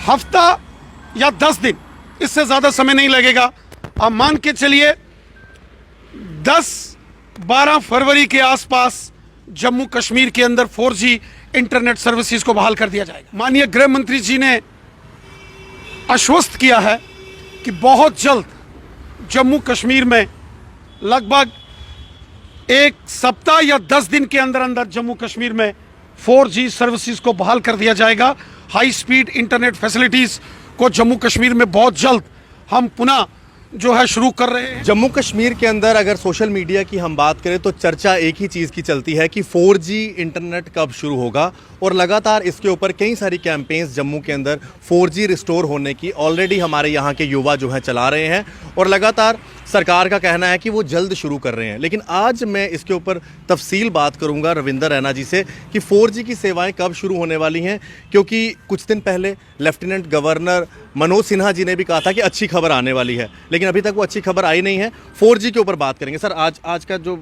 हफ्ता या 10 दिन, इससे ज़्यादा समय नहीं लगेगा। आप मान के चलिए 10-12 फरवरी के आसपास जम्मू कश्मीर के अंदर 4G इंटरनेट सर्विसेज को बहाल कर दिया जाएगा। माननीय गृह मंत्री जी ने आश्वस्त किया है कि बहुत जल्द जम्मू कश्मीर में लगभग 1 सप्ताह या 10 दिन के अंदर अंदर जम्मू कश्मीर में 4G सर्विसेज को बहाल कर दिया जाएगा। हाई स्पीड इंटरनेट फैसिलिटीज़ को जम्मू कश्मीर में बहुत जल्द हम पुनः जो है शुरू कर रहे हैं। जम्मू कश्मीर के अंदर अगर सोशल मीडिया की हम बात करें तो चर्चा एक ही चीज़ की चलती है कि 4G इंटरनेट कब शुरू होगा, और लगातार इसके ऊपर कई सारी कैंपेन्स जम्मू के अंदर 4G रिस्टोर होने की ऑलरेडी हमारे यहाँ के युवा जो हैं चला रहे हैं, और लगातार सरकार का कहना है कि वो जल्द शुरू कर रहे हैं। लेकिन आज मैं इसके ऊपर तफसील बात करूंगा रविंदर रैना जी से कि 4G की सेवाएं कब शुरू होने वाली हैं, क्योंकि कुछ दिन पहले लेफ्टिनेंट गवर्नर मनोज सिन्हा जी ने भी कहा था कि अच्छी खबर आने वाली है, लेकिन अभी तक वो अच्छी खबर आई नहीं है। 4G के ऊपर बात करेंगे सर। आज का जो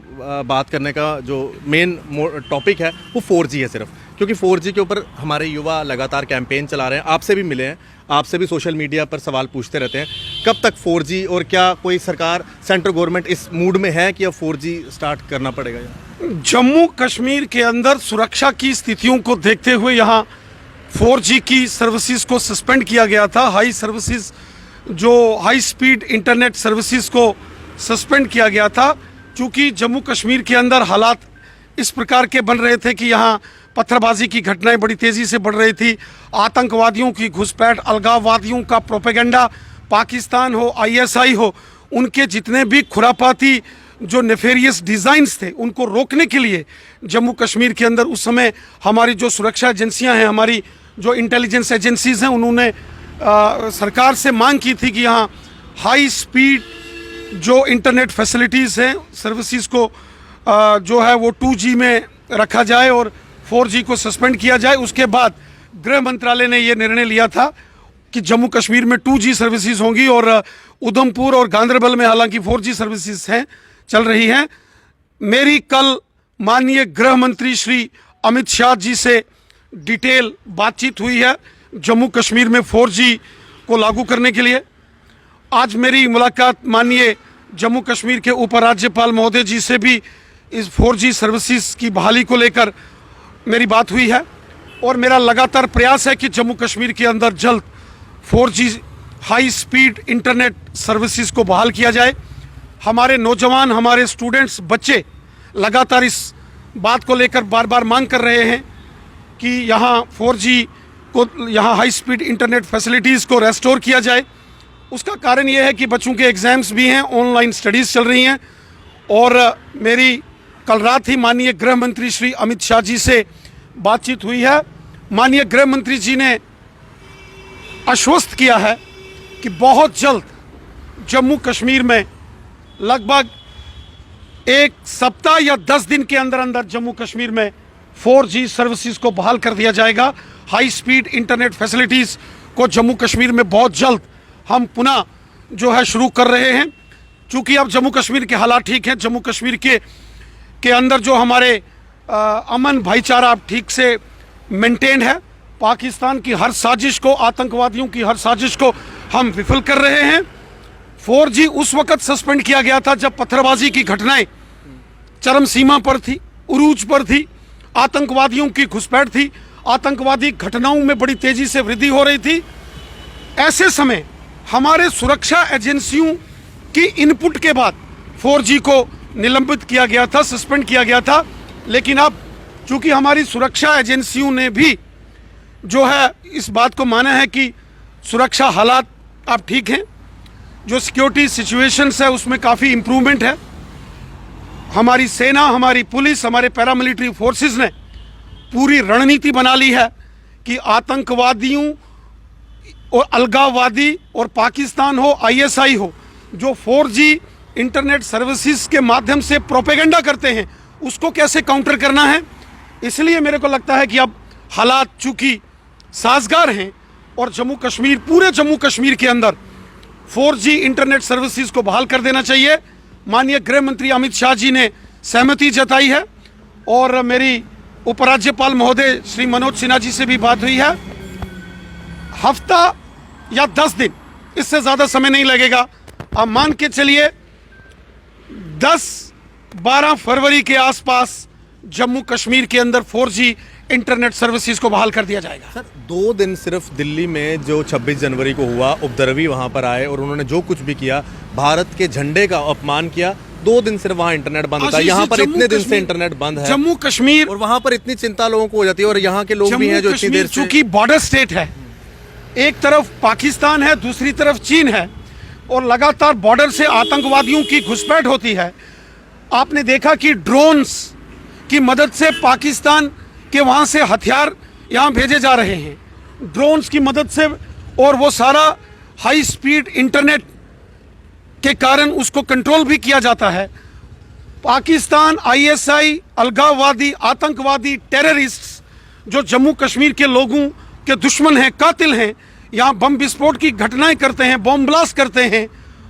बात करने का जो मेन टॉपिक है वो 4G है सिर्फ, क्योंकि 4G के ऊपर हमारे युवा लगातार कैंपेन चला रहे हैं। आपसे भी मिले हैं, आपसे भी सोशल मीडिया पर सवाल पूछते रहते हैं, कब तक 4G, और क्या कोई सरकार सेंट्रल गवर्नमेंट इस मूड में है कि अब 4G स्टार्ट करना पड़ेगा? जम्मू कश्मीर के अंदर सुरक्षा की स्थितियों को देखते हुए यहाँ 4G की सर्विसेज को सस्पेंड किया गया था। हाई स्पीड इंटरनेट सर्विसेज को सस्पेंड किया गया था, क्योंकि जम्मू कश्मीर के अंदर हालात इस प्रकार के बन रहे थे कि यहाँ पत्थरबाजी की घटनाएं बड़ी तेज़ी से बढ़ रही थी। आतंकवादियों की घुसपैठ, अलगाववादियों का प्रोपेगेंडा, पाकिस्तान हो, ISI हो, उनके जितने भी खुरापाती जो नेफेरियस डिज़ाइंस थे, उनको रोकने के लिए जम्मू कश्मीर के अंदर उस समय हमारी जो सुरक्षा एजेंसियां हैं, हमारी जो इंटेलिजेंस एजेंसीज़ हैं, उन्होंने सरकार से मांग की थी कि यहाँ हाई स्पीड जो इंटरनेट फैसिलिटीज़ हैं, सर्विसेज को जो है वो 2G में रखा जाए और 4G को सस्पेंड किया जाए। उसके बाद गृह मंत्रालय ने ये निर्णय लिया था कि जम्मू कश्मीर में 2G सर्विसेज होंगी, और उधमपुर और गांदरबल में हालांकि 4G सर्विसेज हैं, चल रही हैं। मेरी कल माननीय गृह मंत्री श्री अमित शाह जी से डिटेल बातचीत हुई है जम्मू कश्मीर में 4G को लागू करने के लिए। आज मेरी मुलाकात माननीय जम्मू कश्मीर के उपराज्यपाल महोदय जी से भी इस 4G सर्विसेज की बहाली को लेकर मेरी बात हुई है, और मेरा लगातार प्रयास है कि जम्मू कश्मीर के अंदर जल्द 4G high speed internet services को बहाल किया जाए। हमारे नौजवान, हमारे स्टूडेंट्स, बच्चे लगातार इस बात को लेकर बार बार मांग कर रहे हैं कि यहाँ 4G को, यहाँ हाई स्पीड इंटरनेट फैसिलिटीज़ को रेस्टोर किया जाए। उसका कारण ये है कि बच्चों के एग्ज़ाम्स भी हैं, ऑनलाइन स्टडीज़ चल रही हैं, और मेरी कल रात ही माननीय गृह मंत्री श्री अमित शाह जी से बातचीत हुई है। माननीय गृह मंत्री जी ने आश्वस्त किया है कि बहुत जल्द जम्मू कश्मीर में लगभग 1 सप्ताह या 10 दिन के अंदर अंदर जम्मू कश्मीर में 4G सर्विसेज को बहाल कर दिया जाएगा। हाई स्पीड इंटरनेट फैसिलिटीज़ को जम्मू कश्मीर में बहुत जल्द हम पुनः जो है शुरू कर रहे हैं, क्योंकि अब जम्मू कश्मीर के हालात ठीक हैं। जम्मू कश्मीर के अंदर जो हमारे अमन भाईचारा अब ठीक से मेंटेन है। पाकिस्तान की हर साजिश को, आतंकवादियों की हर साजिश को हम विफल कर रहे हैं। 4G उस वक्त सस्पेंड किया गया था जब पत्थरबाजी की घटनाएं चरम सीमा पर थी, उरूज पर थी, आतंकवादियों की घुसपैठ थी, आतंकवादी घटनाओं में बड़ी तेजी से वृद्धि हो रही थी। ऐसे समय हमारे सुरक्षा एजेंसियों की इनपुट के बाद 4G को निलंबित किया गया था, सस्पेंड किया गया था। लेकिन अब चूंकि हमारी सुरक्षा एजेंसियों ने भी जो है इस बात को माना है कि सुरक्षा हालात अब ठीक हैं, जो सिक्योरिटी सिचुएशंस है उसमें काफ़ी इम्प्रूवमेंट है। हमारी सेना, हमारी पुलिस, हमारे पैरामिलिट्री फोर्सेस ने पूरी रणनीति बना ली है कि आतंकवादियों और अलगाववादी और पाकिस्तान हो, ISI हो, जो 4G इंटरनेट सर्विसेज के माध्यम से प्रोपेगेंडा करते हैं, उसको कैसे काउंटर करना है। इसलिए मेरे को लगता है कि अब हालात चूँकि साजगार हैं और पूरे जम्मू कश्मीर के अंदर 4G इंटरनेट सर्विसेज को बहाल कर देना चाहिए। माननीय गृह मंत्री अमित शाह जी ने सहमति जताई है, और मेरी उपराज्यपाल महोदय श्री मनोज सिन्हा जी से भी बात हुई है। हफ्ता या 10 दिन, इससे ज़्यादा समय नहीं लगेगा। आप मान के चलिए 10-12 फरवरी के आसपास जम्मू कश्मीर के अंदर 4G इंटरनेट सर्विसेज को बहाल कर दिया जाएगा। सर 2 दिन सिर्फ दिल्ली में जो 26 जनवरी को हुआ, उपद्रवी वहां पर आए और उन्होंने जो कुछ भी किया, भारत के झंडे का अपमान किया, 2 दिन सिर्फ वहां इंटरनेट बंद था। यहाँ पर इतने दिन से इंटरनेट बंद है जम्मू कश्मीर, और वहां पर इतनी चिंता लोगों को हो जाती है, और यहाँ के लोग भी हैं जो इतनी देर से, चूंकि बॉर्डर स्टेट है, एक तरफ पाकिस्तान है, दूसरी तरफ चीन है, और लगातार बॉर्डर से आतंकवादियों की घुसपैठ होती है। आपने देखा कि ड्रोन्स की मदद से पाकिस्तान के वहां से हथियार यहां भेजे जा रहे हैं, ड्रोन्स की मदद से, और वो सारा हाई स्पीड इंटरनेट के कारण उसको कंट्रोल भी किया जाता है। पाकिस्तान, ISI, अलगाववादी, आतंकवादी, टेररिस्ट जो जम्मू कश्मीर के लोगों के दुश्मन हैं, कातिल हैं, यहाँ बम विस्फोट की घटनाएं करते हैं, बम ब्लास्ट करते हैं,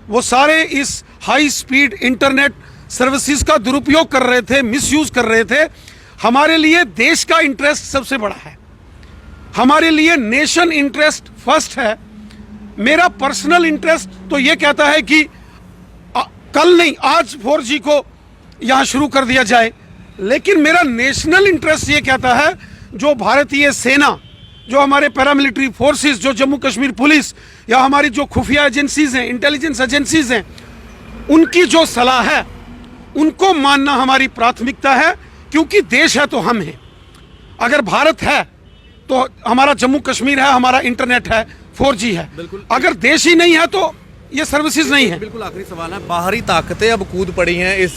वो सारे इस हाई स्पीड इंटरनेट सर्विसेज का दुरुपयोग कर रहे थे, मिसयूज कर रहे थे। हमारे लिए देश का इंटरेस्ट सबसे बड़ा है, हमारे लिए नेशन इंटरेस्ट फर्स्ट है। मेरा पर्सनल इंटरेस्ट तो ये कहता है कि कल नहीं, आज 4G को यहाँ शुरू कर दिया जाए, लेकिन मेरा नेशनल इंटरेस्ट ये कहता है जो भारतीय सेना, जो हमारे पैरामिलिट्री फोर्सेस, जो जम्मू कश्मीर पुलिस या हमारी जो खुफिया एजेंसीज हैं, इंटेलिजेंस एजेंसीज हैं, उनकी जो सलाह है उनको मानना हमारी प्राथमिकता है, क्योंकि देश है तो हम हैं। अगर भारत है तो हमारा जम्मू कश्मीर है, हमारा इंटरनेट है, 4G है। अगर देश ही नहीं है तो ये सर्विसेज नहीं है। बिल्कुल आखिरी सवाल है, बाहरी ताकतें अब कूद पड़ी हैं इस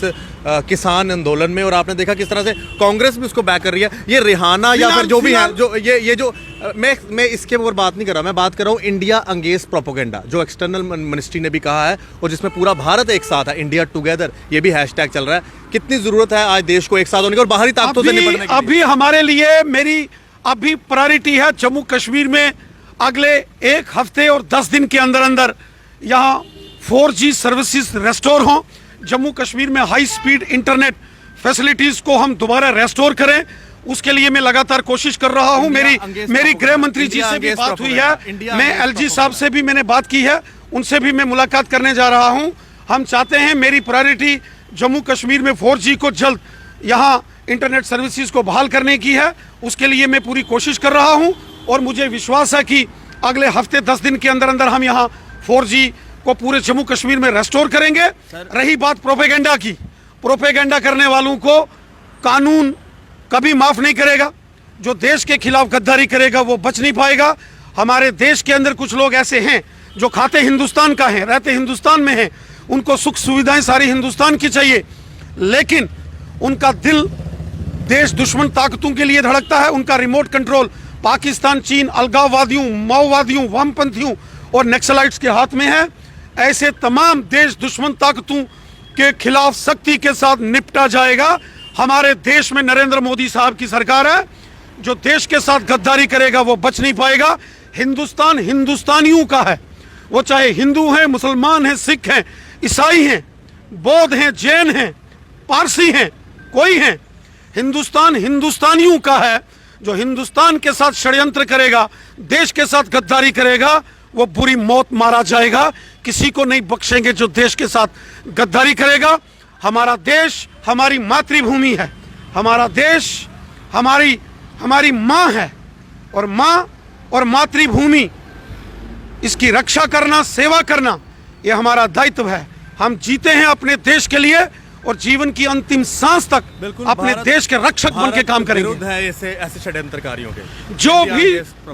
किसान आंदोलन में, और आपने देखा किस तरह से कांग्रेस भी उसको बैक कर रही है। ये रिहाना या फिर जो भी है, जो ये जो मैं इसके ऊपर बात नहीं कर रहा, मैं बात कर रहा हूँ इंडिया अंगेंस्ट प्रोपेगेंडा, जो एक्सटर्नल मिनिस्ट्री ने भी कहा है, और जिसमें पूरा भारत एक साथ है, इंडिया टुगेदर, ये भी हैशटैग चल रहा है। कितनी जरूरत है आज देश को एक साथ होने की और बाहरी ताकतों से निपटने की? अभी हमारे लिए मेरी अभी प्रायोरिटी है जम्मू कश्मीर में अगले 1 हफ्ते और 10 दिन के अंदर अंदर यहाँ 4G सर्विसेज रेस्टोर हों। जम्मू कश्मीर में हाई स्पीड इंटरनेट फैसिलिटीज को हम दोबारा रेस्टोर करें, उसके लिए मैं लगातार कोशिश कर रहा हूं। मेरी गृह मंत्री जी से भी बात हुई है, मैं LG साहब से भी मैंने बात की है, उनसे भी मैं मुलाकात करने जा रहा हूं। हम चाहते हैं, मेरी प्रायोरिटी जम्मू कश्मीर में 4G को जल्द यहाँ इंटरनेट सर्विसेज को बहाल करने की है, उसके लिए मैं पूरी कोशिश कर रहा हूँ, और मुझे विश्वास है कि अगले हफ्ते 10 दिन के अंदर अंदर हम यहाँ 4G को पूरे जम्मू कश्मीर में रेस्टोर करेंगे। रही बात प्रोपेगेंडा की, प्रोपेगेंडा करने वालों को कानून कभी माफ नहीं करेगा। जो देश के खिलाफ गद्दारी करेगा वो बच नहीं पाएगा। हमारे देश के अंदर कुछ लोग ऐसे हैं जो खाते हिंदुस्तान का हैं, रहते हिंदुस्तान में हैं, उनको सुख सुविधाएं सारी हिंदुस्तान की चाहिए, लेकिन उनका दिल देश दुश्मन ताकतों के लिए धड़कता है। उनका रिमोट कंट्रोल पाकिस्तान, चीन, अलगाववादियों, माओवादियों, वामपंथियों और नक्सलाइट्स के हाथ में है। ऐसे तमाम देश दुश्मन ताकतों के खिलाफ सख्ती के साथ निपटा जाएगा। हमारे देश में नरेंद्र मोदी साहब की सरकार है, जो देश के साथ गद्दारी करेगा वो बच नहीं पाएगा। हिंदुस्तान हिंदुस्तानियों का है, वो चाहे हिंदू हैं, मुसलमान हैं, सिख हैं, ईसाई हैं, बौद्ध हैं, जैन हैं, पारसी हैं, कोई हैं। हिंदुस्तान हिंदुस्तानियों का है। जो हिंदुस्तान के साथ षड्यंत्र करेगा, देश के साथ गद्दारी करेगा, वो बुरी मौत मारा जाएगा। किसी को नहीं बख्शेंगे जो देश के साथ गद्दारी करेगा। हमारा देश हमारी मातृभूमि है, हमारा देश हमारी माँ है, और माँ और मातृभूमि इसकी रक्षा करना, सेवा करना, ये हमारा दायित्व है। हम जीते हैं अपने देश के लिए, और जीवन की अंतिम सांस तक अपने देश के रक्षक बन के काम करेंगे। विरोध है ऐसे षड्यंत्रकारियों के।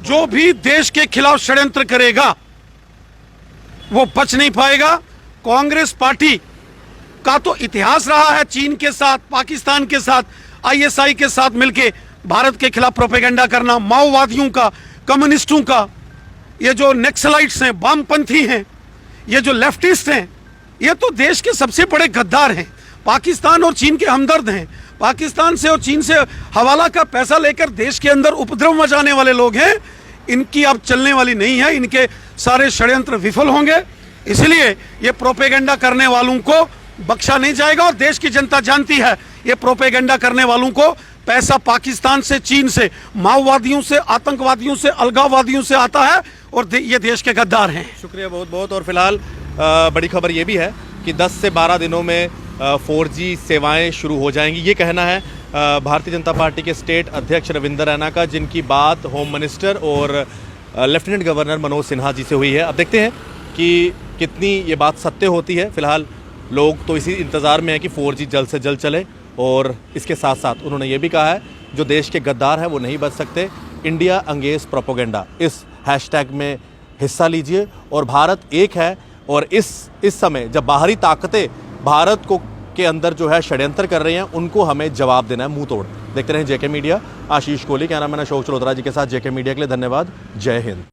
जो भी देश के खिलाफ षड्यंत्र करेगा वो बच नहीं पाएगा। कांग्रेस पार्टी का तो इतिहास रहा है चीन के साथ, पाकिस्तान के साथ, ISI के साथ मिलके भारत के खिलाफ प्रोपेगेंडा करना, माओवादियों का, कम्युनिस्टों का, ये जो नक्सलाइट्स हैं, वामपंथी हैं, ये जो लेफ्टिस्ट हैं, ये तो देश के सबसे बड़े गद्दार हैं। पाकिस्तान और चीन के हमदर्द हैं। पाकिस्तान से और चीन से हवाला का पैसा लेकर देश के अंदर उपद्रव मचाने वाले लोग हैं। इनकी अब चलने वाली नहीं है, इनके सारे षड्यंत्र विफल होंगे। इसलिए ये प्रोपेगेंडा करने वालों को बख्शा नहीं जाएगा, और देश की जनता जानती है ये प्रोपेगेंडा करने वालों को पैसा पाकिस्तान से, चीन से, माओवादियों से, आतंकवादियों से, अलगाववादियों से आता है और ये देश के गद्दार हैं। शुक्रिया बहुत बहुत। और फिलहाल बड़ी खबर ये भी है कि 10 से 12 दिनों में 4G सेवाएं शुरू हो जाएंगी। ये कहना है भारतीय जनता पार्टी के स्टेट अध्यक्ष रविंदर रैना का, जिनकी बात होम मिनिस्टर और लेफ्टिनेंट गवर्नर मनोज सिन्हा जी से हुई है। अब देखते हैं कि कितनी ये बात सत्य होती है। फिलहाल लोग तो इसी इंतज़ार में है कि 4G जल्द से जल्द चले। और इसके साथ साथ उन्होंने ये भी कहा है जो देश के गद्दार हैं वो नहीं बच सकते। इंडिया अंगेज प्रोपोगेंडा, इस हैशटैग में हिस्सा लीजिए। और भारत एक है, और इस समय जब बाहरी ताकतें भारत को के अंदर जो है षड्यंत्र कर रही हैं, उनको हमें जवाब देना है मुंह तोड़। देखते रहें जेके मीडिया। आशीष कोहली, क्या नाम है, अशोक चलोत्रा जी के साथ जेके मीडिया के लिए धन्यवाद। जय हिंद।